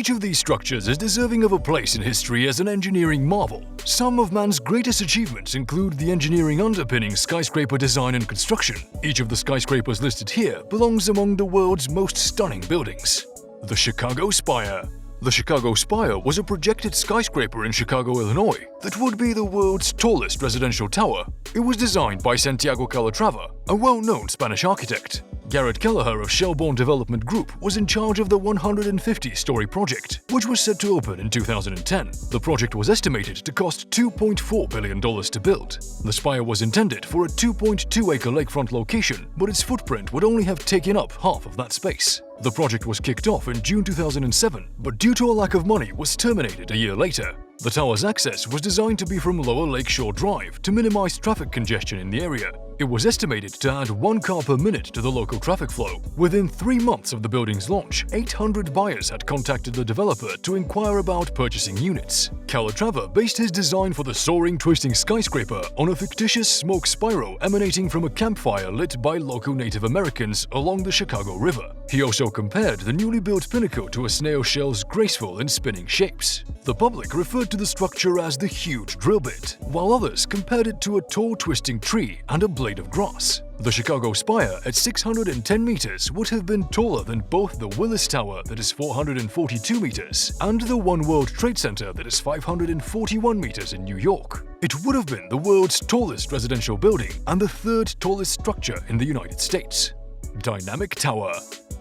Each of these structures is deserving of a place in history as an engineering marvel. Some of man's greatest achievements include the engineering underpinning skyscraper design and construction. Each of the skyscrapers listed here belongs among the world's most stunning buildings. The Chicago Spire. The Chicago Spire was a projected skyscraper in Chicago, Illinois that would be the world's tallest residential tower. It was designed by Santiago Calatrava, a well-known Spanish architect. Garrett Kelleher of Shelbourne Development Group was in charge of the 150-story project, which was set to open in 2010. The project was estimated to cost $2.4 billion to build. The spire was intended for a 2.2-acre lakefront location, but its footprint would only have taken up half of that space. The project was kicked off in June 2007, but due to a lack of money was terminated a year later. The tower's access was designed to be from Lower Lakeshore Drive to minimize traffic congestion in the area. It was estimated to add 1 car per minute to the local traffic flow. Within 3 months of the building's launch, 800 buyers had contacted the developer to inquire about purchasing units. Calatrava based his design for the soaring, twisting skyscraper on a fictitious smoke spiral emanating from a campfire lit by local Native Americans along the Chicago River. He also compared the newly built pinnacle to a snail shell's graceful and spinning shapes. The public referred to the structure as the huge drill bit, while others compared it to a tall, twisting tree and a blade of grass. The Chicago Spire at 610 meters would have been taller than both the Willis Tower that is 442 meters and the One World Trade Center that is 541 meters in New York. It would have been the world's tallest residential building and the 3rd tallest structure in the United States. Dynamic Tower.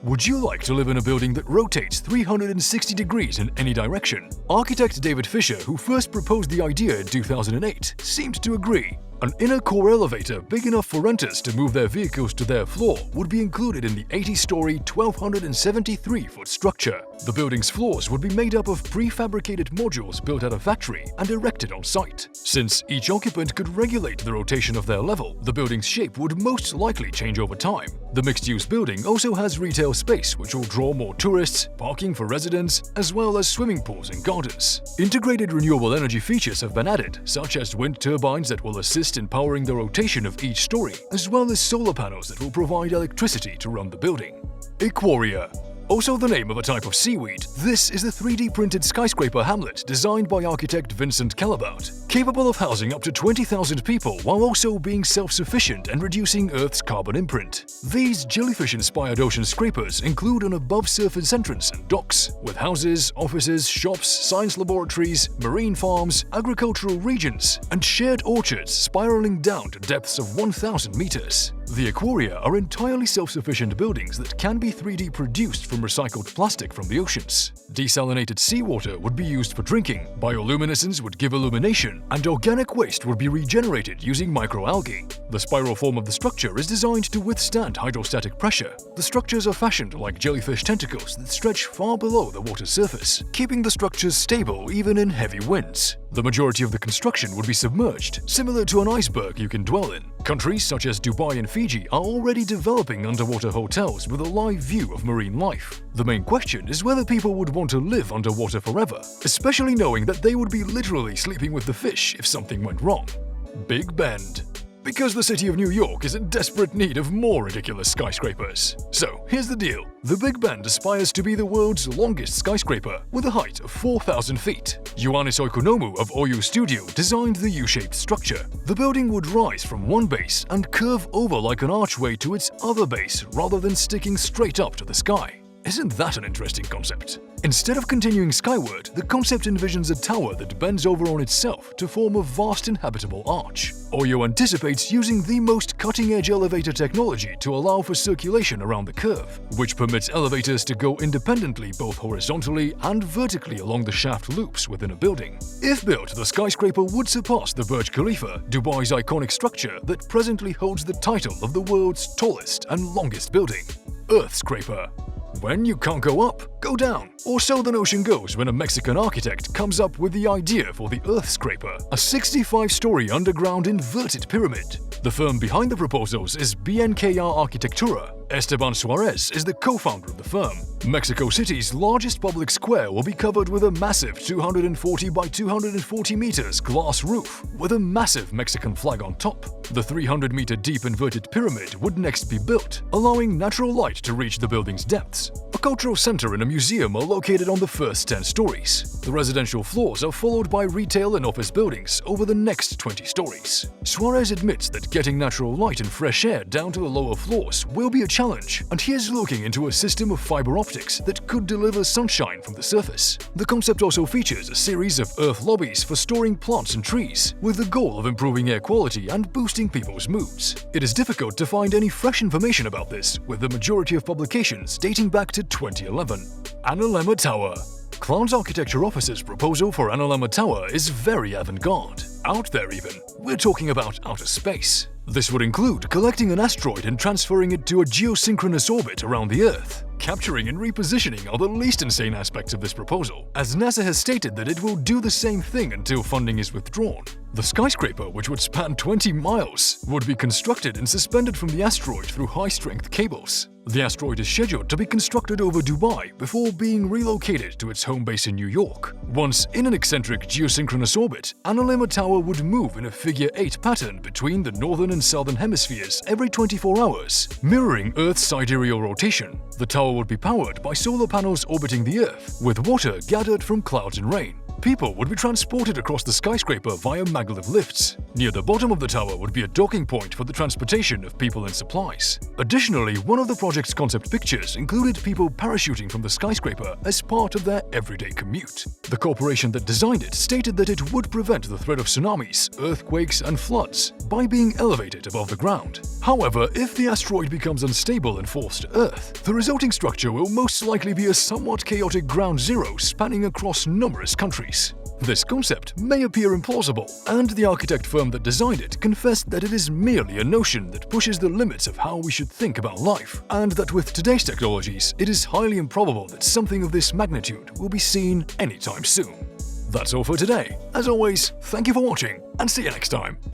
Would you like to live in a building that rotates 360 degrees in any direction? Architect David Fisher, who first proposed the idea in 2008, seemed to agree. An inner core elevator big enough for renters to move their vehicles to their floor would be included in the 80-story, 1,273-foot structure. The building's floors would be made up of prefabricated modules built at a factory and erected on site. Since each occupant could regulate the rotation of their level, the building's shape would most likely change over time. The mixed-use building also has retail space which will draw more tourists, parking for residents, as well as swimming pools and gardens. Integrated renewable energy features have been added, such as wind turbines that will assist in powering the rotation of each story, as well as solar panels that will provide electricity to run the building. Aquaria. Also the name of a type of seaweed, this is the 3D printed skyscraper Hamlet designed by architect Vincent Calabout, capable of housing up to 20,000 people while also being self-sufficient and reducing Earth's carbon imprint. These jellyfish-inspired ocean scrapers include an above-surface entrance and docks, with houses, offices, shops, science laboratories, marine farms, agricultural regions, and shared orchards spiraling down to depths of 1,000 meters. The aquaria are entirely self-sufficient buildings that can be 3D produced from recycled plastic from the oceans. Desalinated seawater would be used for drinking, bioluminescence would give illumination, and organic waste would be regenerated using microalgae. The spiral form of the structure is designed to withstand hydrostatic pressure. The structures are fashioned like jellyfish tentacles that stretch far below the water's surface, keeping the structures stable even in heavy winds. The majority of the construction would be submerged, similar to an iceberg you can dwell in. Countries such as Dubai and Fiji are already developing underwater hotels with a live view of marine life. The main question is whether people would want to live underwater forever, especially knowing that they would be literally sleeping with the fish if something went wrong. Big Bend. Because the city of New York is in desperate need of more ridiculous skyscrapers. So, here's the deal. The Big Bend aspires to be the world's longest skyscraper, with a height of 4,000 feet. Ioannis Oikonomou of Oyo Studio designed the U-shaped structure. The building would rise from one base and curve over like an archway to its other base rather than sticking straight up to the sky. Isn't that an interesting concept? Instead of continuing skyward, the concept envisions a tower that bends over on itself to form a vast inhabitable arch. Oyo anticipates using the most cutting-edge elevator technology to allow for circulation around the curve, which permits elevators to go independently both horizontally and vertically along the shaft loops within a building. If built, the skyscraper would surpass the Burj Khalifa, Dubai's iconic structure that presently holds the title of the world's tallest and longest building. Earthscraper. When you can't go up, go down. Or so the notion goes when a Mexican architect comes up with the idea for the Earthscraper, a 65-story underground inverted pyramid. The firm behind the proposals is BNKR Arquitectura. Esteban Suarez is the co-founder of the firm. Mexico City's largest public square will be covered with a massive 240 by 240 meters glass roof with a massive Mexican flag on top. The 300-meter deep inverted pyramid would next be built, allowing natural light to reach the building's depths. A cultural center and a museum are located on the first 10 stories. The residential floors are followed by retail and office buildings over the next 20 stories. Suarez admits that getting natural light and fresh air down to the lower floors will be a challenge, and he is looking into a system of fiber optics that could deliver sunshine from the surface. The concept also features a series of earth lobbies for storing plants and trees, with the goal of improving air quality and boosting people's moods. It is difficult to find any fresh information about this, with the majority of publications dating back to 2011. Analemma Tower. Clown's Architecture Office's proposal for Analemma Tower is very avant-garde. Out there even. We're talking about outer space. This would include collecting an asteroid and transferring it to a geosynchronous orbit around the Earth. Capturing and repositioning are the least insane aspects of this proposal, as NASA has stated that it will do the same thing until funding is withdrawn. The skyscraper, which would span 20 miles, would be constructed and suspended from the asteroid through high-strength cables. The asteroid is scheduled to be constructed over Dubai before being relocated to its home base in New York. Once in an eccentric geosynchronous orbit, Analemma Tower would move in a figure-8 pattern between the northern and southern hemispheres every 24 hours, mirroring Earth's sidereal rotation. The tower would be powered by solar panels orbiting the Earth, with water gathered from clouds and rain. People would be transported across the skyscraper via maglev lifts. Near the bottom of the tower would be a docking point for the transportation of people and supplies. Additionally, one of the project's concept pictures included people parachuting from the skyscraper as part of their everyday commute. The corporation that designed it stated that it would prevent the threat of tsunamis, earthquakes, and floods by being elevated above the ground. However, if the asteroid becomes unstable and falls to Earth, the resulting structure will most likely be a somewhat chaotic ground zero spanning across numerous countries. This concept may appear implausible, and the architect firm that designed it confessed that it is merely a notion that pushes the limits of how we should think about life, and that with today's technologies, it is highly improbable that something of this magnitude will be seen anytime soon. That's all for today. As always, thank you for watching, and see you next time.